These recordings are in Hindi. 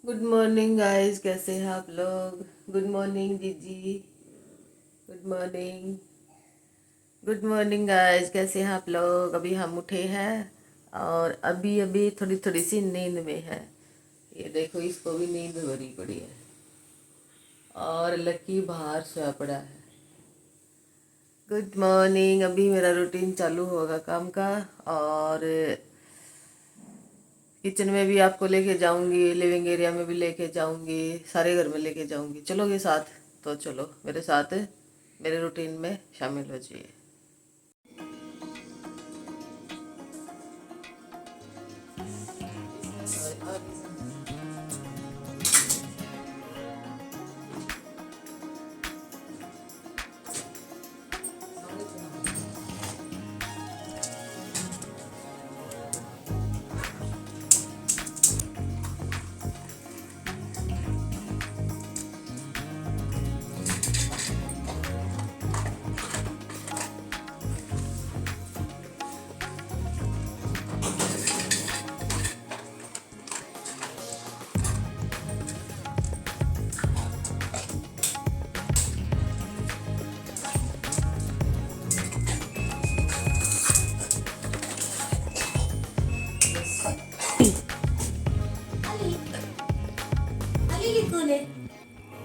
गुड मॉर्निंग गाइस, कैसे हैं आप लोग। गुड मॉर्निंग जीजी। Good morning. Good morning guys, कैसे हैं आप लोग। अभी हम उठे हैं और अभी अभी थोड़ी थोड़ी सी नींद में है। ये देखो, इसको भी नींद भरी पड़ी है और लकी बाहर सोया पड़ा है। Good morning. अभी मेरा रूटीन चालू होगा काम का और किचन में भी आपको लेके जाऊंगी, लिविंग एरिया में भी लेके जाऊंगी, सारे घर में लेके जाऊंगी। चलोगे साथ? तो चलो मेरे साथ, मेरे रूटीन में शामिल हो जाइए।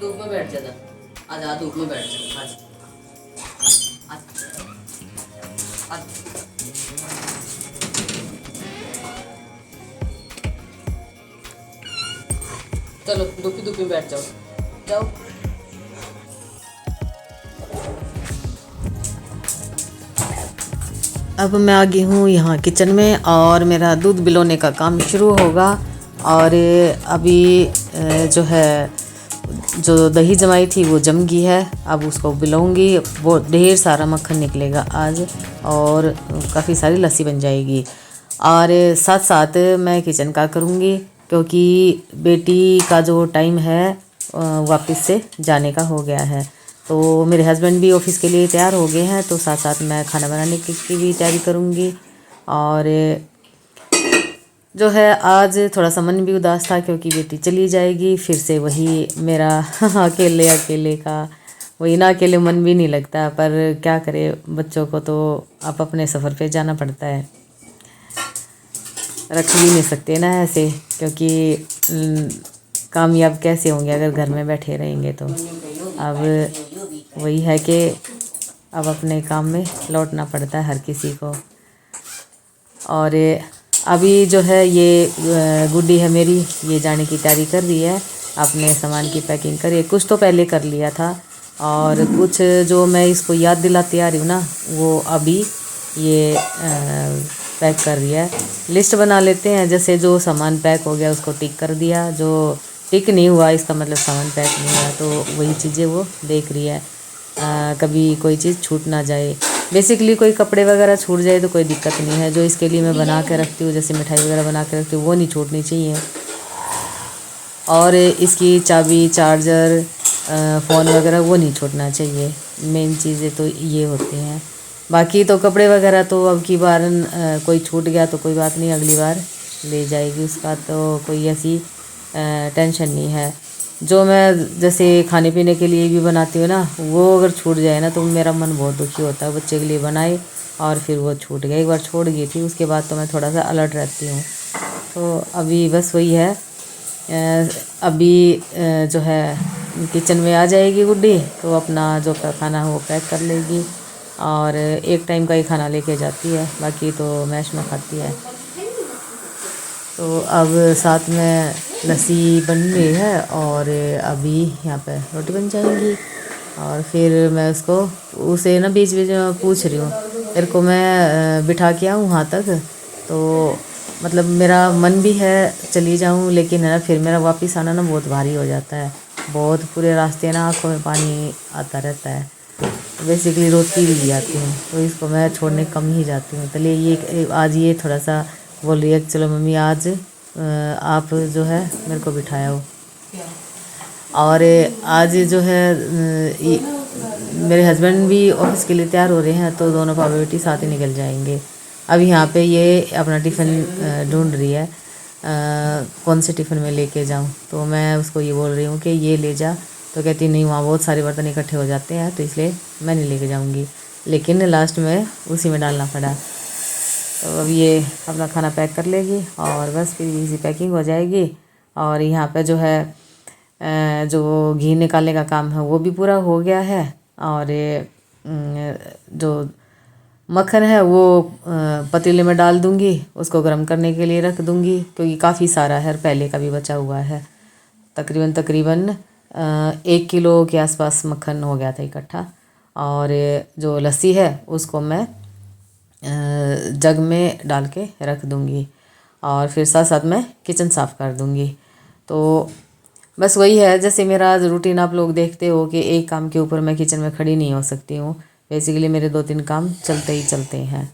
धूप में बैठ जाता, आजा धूप में बैठ जा। आज चलो धूप धूप में बैठ जाओ, जाओ। अब मैं आ गई हूँ यहाँ किचन में और मेरा दूध बिलोने का काम शुरू होगा। और अभी जो है, जो दही जमाई थी वो जम गई है। अब उसको बिलोंगी, वो ढेर सारा मक्खन निकलेगा आज और काफ़ी सारी लस्सी बन जाएगी। और साथ साथ मैं किचन का करूँगी क्योंकि बेटी का जो टाइम है वापस से जाने का हो गया है। तो मेरे हस्बैंड भी ऑफिस के लिए तैयार हो गए हैं, तो साथ साथ मैं खाना बनाने की भी तैयारी करूँगी। और जो है, आज थोड़ा सा मन भी उदास था क्योंकि बेटी चली जाएगी। फिर से वही मेरा अकेले अकेले का, वही ना, अकेले मन भी नहीं लगता। पर क्या करे, बच्चों को तो आप अपने सफ़र पे जाना पड़ता है, रख भी नहीं सकते ना ऐसे, क्योंकि कामयाब कैसे होंगे अगर घर में बैठे रहेंगे। तो अब वही है कि अब अपने काम में लौटना पड़ता है हर किसी को। और अभी जो है, ये गुड्डी है मेरी, ये जाने की तैयारी कर रही है, अपने सामान की पैकिंग कर रही है। कुछ तो पहले कर लिया था और कुछ जो मैं इसको याद दिलाती आ रही हूँ ना, वो अभी ये पैक कर रही है। लिस्ट बना लेते हैं, जैसे जो सामान पैक हो गया उसको टिक कर दिया, जो टिक नहीं हुआ इसका मतलब सामान पैक नहीं हुआ। तो वही चीज़ें वो देख रही है, कभी कोई चीज़ छूट ना जाए। बेसिकली कोई कपड़े वगैरह छूट जाए तो कोई दिक्कत नहीं है, जो इसके लिए मैं बना के रखती हूँ, जैसे मिठाई वगैरह बना के रखती हूँ, वो नहीं छूटनी चाहिए। और इसकी चाबी, चार्जर, फ़ोन वगैरह वो नहीं छूटना चाहिए। मेन चीज़ें तो ये होती हैं। बाकी तो कपड़े वगैरह तो अब की बार कोई छूट गया तो कोई बात नहीं, अगली बार ले जाएगी, उसका तो कोई ऐसी टेंशन नहीं है। जो मैं जैसे खाने पीने के लिए भी बनाती हूँ ना, वो अगर छूट जाए ना तो मेरा मन बहुत दुखी होता है। बच्चे के लिए बनाए और फिर वो छूट गया, एक बार छोड़ गई थी, उसके बाद तो मैं थोड़ा सा अलर्ट रहती हूँ। तो अभी बस वही है, अभी जो है किचन में आ जाएगी गुड्डी, तो अपना जो खाना है वो पैक कर लेगी और एक टाइम का ही खाना लेके जाती है, बाकी तो मैश में खाती है। तो अब साथ में लस्सी बन रही है और अभी यहाँ पे रोटी बन जाएंगी। और फिर मैं उसे ना बीच बीच में पूछ रही हूँ, तेरे को मैं बिठा के आऊँ वहाँ तक, तो मतलब मेरा मन भी है चली जाऊँ, लेकिन है ना, फिर मेरा वापस आना ना बहुत भारी हो जाता है। बहुत पूरे रास्ते ना आँखों में पानी आता रहता है। बेसिकली रोती भी आती हूँ, तो इसको मैं छोड़ने कम ही जाती हूँ। चलिए, ये आज ये थोड़ा सा बोल रही है, चलो मम्मी आज आप जो है मेरे को बिठाया हो। और आज जो है मेरे हस्बैंड भी ऑफिस के लिए तैयार हो रहे हैं, तो दोनों पापा बेटी साथ ही निकल जाएंगे। अब यहाँ पे ये अपना टिफ़िन ढूंढ रही है, कौन से टिफ़िन में लेके जाऊँ। तो मैं उसको ये बोल रही हूँ कि ये ले जा, तो कहती नहीं वहाँ बहुत सारे बर्तन इकट्ठे हो जाते हैं, तो इसलिए मैं नहीं लेके जाऊँगी। लेकिन लास्ट में उसी में डालना पड़ा। तो अब ये अपना खाना पैक कर लेगी और बस फिर इजी पैकिंग हो जाएगी। और यहाँ पे जो है जो घी निकालने का काम है वो भी पूरा हो गया है। और ये जो मक्खन है वो पतीले में डाल दूँगी, उसको गर्म करने के लिए रख दूँगी, क्योंकि काफ़ी सारा है, पहले का भी बचा हुआ है। तकरीबन तकरीबन 1 किलो के आसपास मक्खन हो गया था इकट्ठा। और जो लस्सी है उसको मैं जग में डाल के रख दूँगी और फिर साथ साथ मैं किचन साफ़ कर दूँगी। तो बस वही है, जैसे मेरा रूटीन आप लोग देखते हो कि एक काम के ऊपर मैं किचन में खड़ी नहीं हो सकती हूँ। बेसिकली मेरे 2-3 काम चलते ही चलते हैं।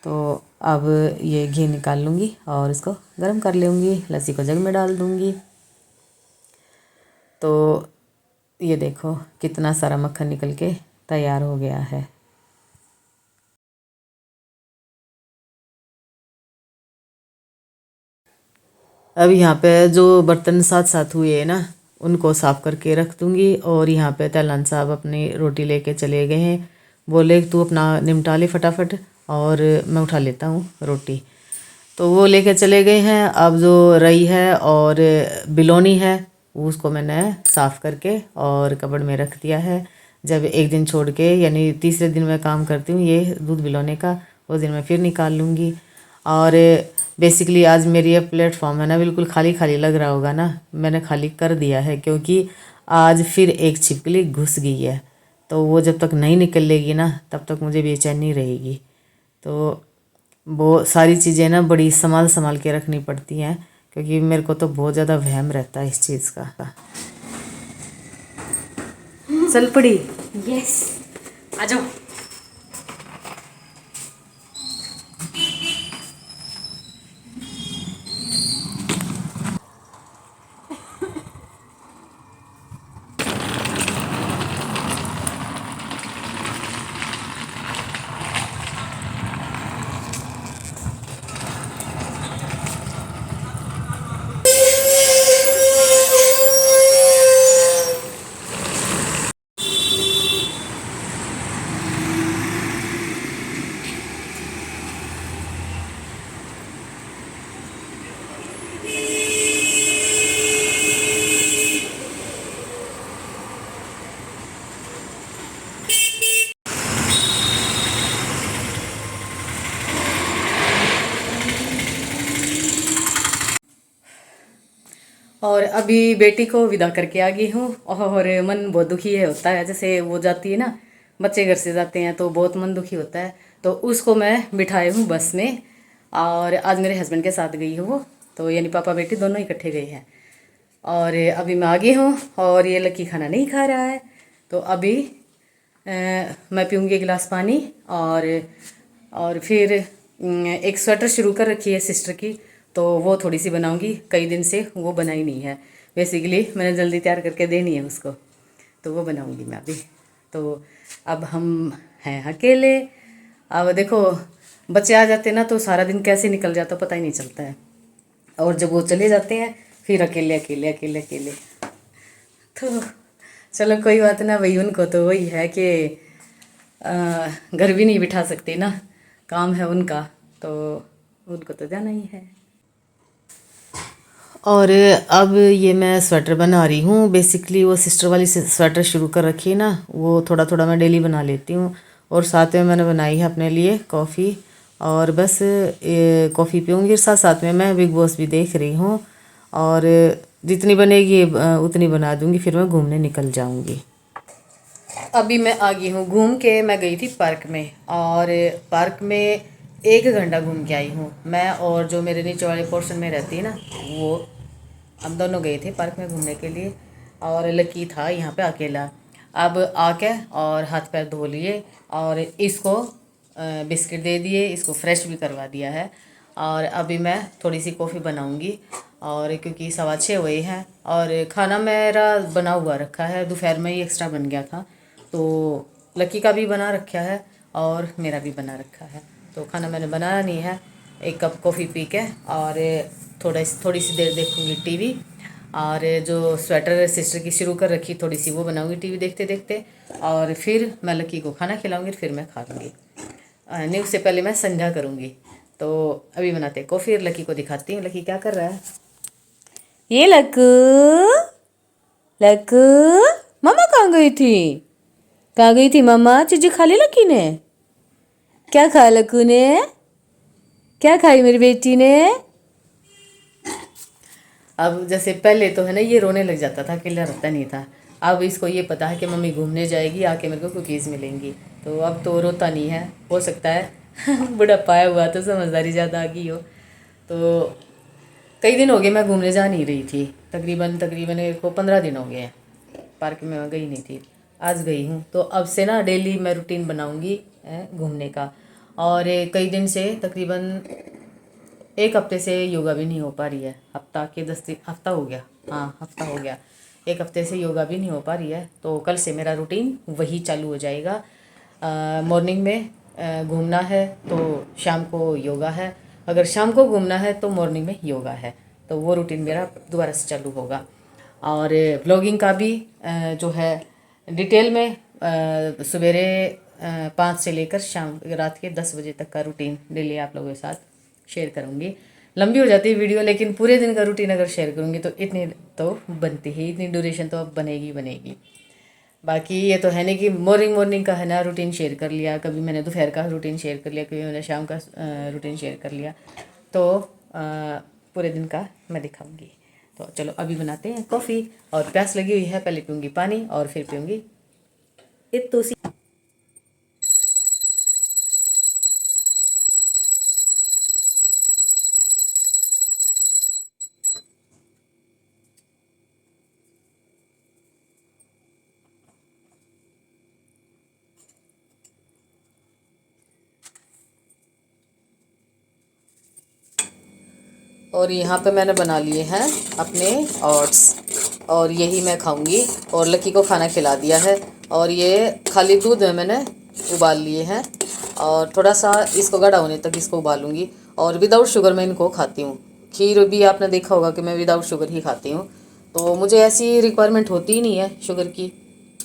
तो अब ये घी निकाल लूँगी और इसको गर्म कर लूँगी, लस्सी को जग में डाल दूँगी। तो ये देखो कितना सारा मक्खन निकल के तैयार हो गया है। अब यहाँ पे जो बर्तन साथ साथ हुए हैं ना, उनको साफ़ करके रख दूँगी। और यहाँ पे तैलान साहब अपनी रोटी लेके चले गए हैं, बोले तू अपना निपटा ले फटाफट और मैं उठा लेता हूँ रोटी। तो वो लेके चले गए हैं। अब जो रई है और बिलोनी है उसको मैंने साफ़ करके और कपबोर्ड में रख दिया है। जब एक दिन छोड़ के यानी तीसरे दिन मैं काम करती हूँ ये दूध बिलोने का, उस दिन मैं फिर निकाल लूँगी। और बेसिकली आज मेरी ये प्लेटफॉर्म है ना बिल्कुल खाली खाली लग रहा होगा ना, मैंने खाली कर दिया है क्योंकि आज फिर एक छिपकली घुस गई है। तो वो जब तक नहीं निकलेगी ना तब तक मुझे बेचैनी रहेगी। तो वो सारी चीज़ें ना बड़ी संभाल संभाल के रखनी पड़ती हैं, क्योंकि मेरे को तो बहुत ज़्यादा वहम रहता है इस चीज़ का। चल पड़ी। यस, आ जाओ। और अभी बेटी को विदा करके आ गई हूँ और मन बहुत दुखी है होता है। जैसे वो जाती है ना, बच्चे घर से जाते हैं तो बहुत मन दुखी होता है। तो उसको मैं बिठाई हूँ बस में और आज मेरे हस्बैंड के साथ गई हूँ वो, तो यानी पापा बेटी दोनों इकट्ठे गए हैं। और अभी मैं आ गई हूँ और ये लकी खाना नहीं खा रहा है। तो अभी मैं पीऊँगी एक गिलास पानी और फिर एक स्वेटर शुरू कर रखी है सिस्टर की, तो वो थोड़ी सी बनाऊंगी। कई दिन से वो बनाई नहीं है, बेसिकली मैंने जल्दी तैयार करके देनी है उसको, तो वो बनाऊंगी मैं अभी। तो अब हम हैं अकेले। अब देखो बच्चे आ जाते हैं ना तो सारा दिन कैसे निकल जाता पता ही नहीं चलता है, और जब वो चले जाते हैं फिर अकेले अकेले अकेले अकेले। तो चलो कोई बात ना भाई, उनको तो वही है कि घर भी नहीं बिठा सकते ना, काम है उनका, तो उनको तो जाना ही है। और अब ये मैं स्वेटर बना रही हूँ। बेसिकली वो सिस्टर वाली स्वेटर शुरू कर रखी है ना, वो थोड़ा थोड़ा मैं डेली बना लेती हूँ। और साथ में मैंने बनाई है अपने लिए कॉफ़ी, और बस कॉफ़ी पीऊँगी। साथ साथ में मैं बिग बॉस भी देख रही हूँ, और जितनी बनेगी उतनी बना दूँगी, फिर मैं घूमने निकल जाऊँगी। अभी मैं आ गई हूँ घूम के। मैं गई थी पार्क में, और पार्क में 1 घंटा घूम के आई हूँ मैं, और जो मेरे नीचे वाले पोर्शन में रहती है ना वो, हम दोनों गए थे पार्क में घूमने के लिए। और लकी था यहाँ पे अकेला। अब आके और हाथ पैर धो लिए और इसको बिस्किट दे दिए, इसको फ्रेश भी करवा दिया है। और अभी मैं थोड़ी सी कॉफ़ी बनाऊंगी, और क्योंकि 6:15 हुए हैं और खाना मेरा बना हुआ रखा है, दोपहर में ही एक्स्ट्रा बन गया था, तो लकी का भी बना रखा है और मेरा भी बना रखा है। तो खाना मैंने बनाया नहीं है। 1 कप कॉफ़ी पी के और थोड़ी सी देर देखूँगी टीवी, और जो स्वेटर सिस्टर की शुरू कर रखी थोड़ी सी वो बनाऊँगी टीवी देखते देखते, और फिर मैं लकी को खाना खिलाऊँगी, फिर मैं खा लूँगी। नहीं, उससे पहले मैं संध्या करूँगी। तो अभी बनाते कॉफ़ी और लकी को दिखाती हूँ लकी क्या कर रहा है। ये लक्कू, लक्कू मम्मा कहाँ गई थी? कहाँ गई थी मम्मा? चीज़ें खा ली लकी ने? क्या खाया लक्कू ने? क्या खाई मेरी बेटी ने? अब जैसे पहले तो है ना ये रोने लग जाता था, अकेला रहता नहीं था। अब इसको ये पता है कि मम्मी घूमने जाएगी, आके मेरे को कुकीज़ मिलेंगी, तो अब तो रोता नहीं है। हो सकता है बुढ़ापा आया हुआ तो समझदारी ज़्यादा आ गई हो। तो कई दिन हो गए मैं घूमने जा नहीं रही थी, तकरीबन मेरे को 15 दिन हो गए हैं, पार्क में गई नहीं थी, आज गई हूँ। तो अब से ना डेली मैं रूटीन बनाऊँगी घूमने का। और कई दिन से तकरीबन एक हफ्ते से योगा भी नहीं हो पा रही है। हफ्ता हो गया, हाँ हफ्ता हो गया, एक हफ्ते से योगा भी नहीं हो पा रही है। तो कल से मेरा रूटीन वही चालू हो जाएगा। मॉर्निंग में घूमना है तो शाम को योगा है, अगर शाम को घूमना है तो मॉर्निंग में योगा है। तो वो रूटीन मेरा दोबारा से चालू होगा। और व्लॉगिंग का भी जो है डिटेल में सवेरे 5 से लेकर शाम रात के 10 बजे तक का रूटीन डेली आप लोगों के साथ शेयर करूँगी। लंबी हो जाती है वीडियो, लेकिन पूरे दिन का रूटीन अगर शेयर करूँगी तो इतनी तो बनती ही, इतनी ड्यूरेशन तो अब बनेगी। बाकी ये तो है नहीं कि मॉर्निंग का है ना रूटीन शेयर कर लिया, कभी मैंने दोपहर का रूटीन शेयर कर लिया, कभी मैंने शाम का रूटीन शेयर कर लिया, तो पूरे दिन का मैं दिखाऊंगी। तो चलो अभी बनाते हैं कॉफ़ी, और प्यास लगी हुई है, पहले पीऊँगी पानी और फिर पीऊँगी इत्तूसी। और यहाँ पे मैंने बना लिए हैं अपने ओट्स, और यही मैं खाऊंगी, और लकी को खाना खिला दिया है। और ये खाली दूध में मैंने उबाल लिए हैं, और थोड़ा सा इसको गाढ़ा होने तक इसको उबालूंगी। और विदाउट शुगर मैं इनको खाती हूँ। खीर भी आपने देखा होगा कि मैं विदाउट शुगर ही खाती हूँ, तो मुझे ऐसी रिक्वायरमेंट होती ही नहीं है शुगर की।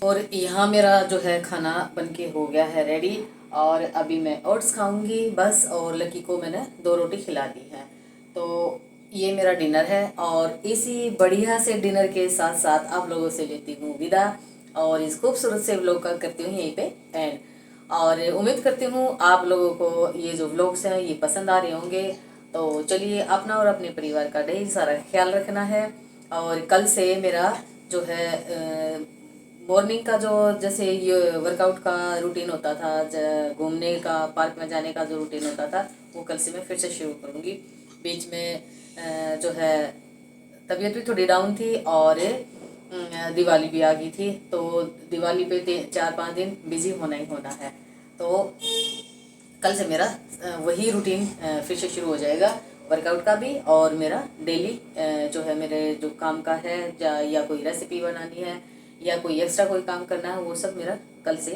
और यहाँ मेरा जो है खाना बनके हो गया है रेडी, और अभी मैं ओट्स खाऊंगी बस, और लकी को मैंने 2 रोटी खिला दी है। तो ये मेरा डिनर है, और इसी बढ़िया से डिनर के साथ साथ आप लोगों से लेती हूँ विदा, और इस खूबसूरत से व्लॉग का करती हूँ यहीं पे एंड। और उम्मीद करती हूँ आप लोगों को ये जो व्लॉग्स हैं ये पसंद आ रहे होंगे। तो चलिए, अपना और अपने परिवार का ढेर सारा ख्याल रखना है। और कल से मेरा जो है मॉर्निंग का जो जैसे ये वर्कआउट का रूटीन होता था, घूमने का, पार्क में जाने का जो रूटीन होता था, वो कल से मैं फिर से शुरू करूँगी। बीच में जो है तबीयत भी थोड़ी डाउन थी, और दिवाली भी आ गई थी, तो दिवाली पे 4-5 दिन बिजी होना ही होना है। तो कल से मेरा वही रूटीन फिर से शुरू हो जाएगा, वर्कआउट का भी, और मेरा डेली जो है मेरे जो काम का है, या कोई रेसिपी बनानी है, या कोई एक्स्ट्रा कोई काम करना है, वो सब मेरा कल से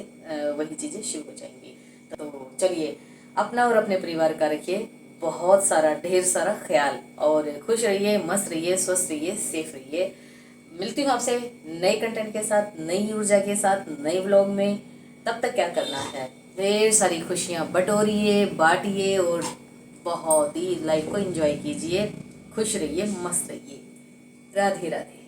वही चीज़ें शुरू हो जाएंगी। तो चलिए, अपना और अपने परिवार का रखिए बहुत सारा ढेर सारा ख्याल, और खुश रहिए, मस्त रहिए, स्वस्थ रहिए, सेफ रहिए। मिलती हूँ आपसे नए कंटेंट के साथ, नई ऊर्जा के साथ, नए व्लॉग में। तब तक क्या करना है, ढेर सारी खुशियाँ बटोरिए, बांटिए, और बहुत ही लाइफ को एंजॉय कीजिए। खुश रहिए, मस्त रहिए। राधे राधे।